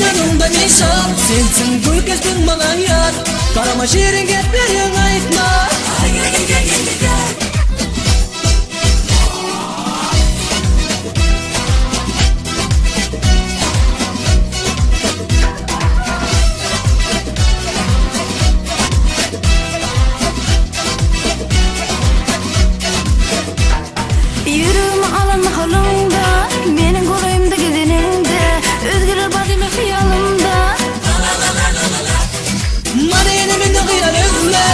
Oynadığımda mesaf, sensin gülkesin bana yar. Karama şirin geplerin aytma. Yürüme alan halımda, benim kolayımda gelininde, özgürler badime hıyalımda. Bana yeneminde kıyar üzme,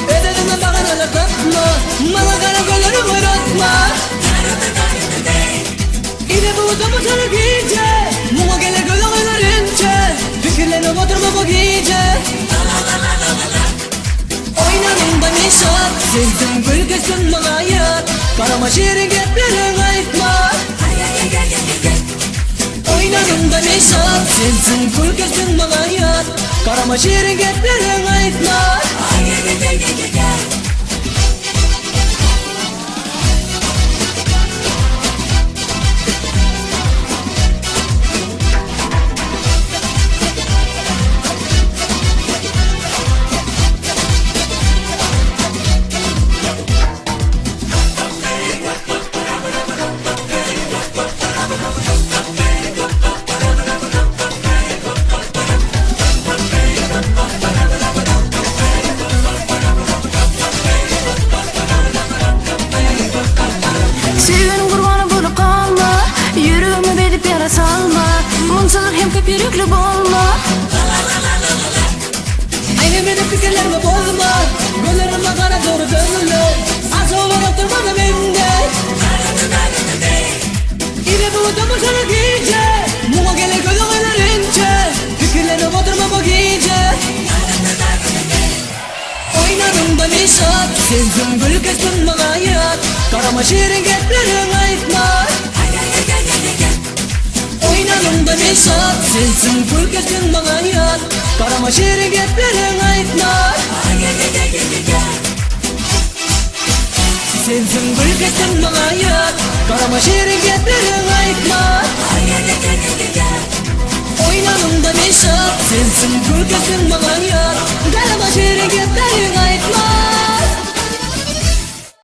edelimden bakana da katma. Bana kara gölleri vıratma. İde bu adamı sana giyce, muğa gele gölü ince. Fikirlenip oturma bu giyce. Oynadığımda mesaf, sensin gülkesin bana yar. Karama şirin geplerin aytma. Oynadığımda mesaf, sensin gülkesin bana yar. Karama şirin geplerin aytma. Sevginin kurbanı bulup kalma, yürüme bedip yara salma. Munsalır hem köp yürekli bolma. Aynemede fikirlerime bozma. Göllerime kara doğru dönme. Az olarak durmadı bende. İde bu adamı sana giyce, muğa gele gölü ince. Fikirlenip oturma bu giyce. Oynadığımda mesaf, sensin gülkesin bana yar. Karama şirin geplerin aytma. Oynadığımda mesaf, sensin gülkesin bana yar. Karama şirin geplerin aytma. Sensin gülkesin bana yar. Karama şirin geplerin aytma. Oynadığımda mesaf, sensin gülkesin bana yar.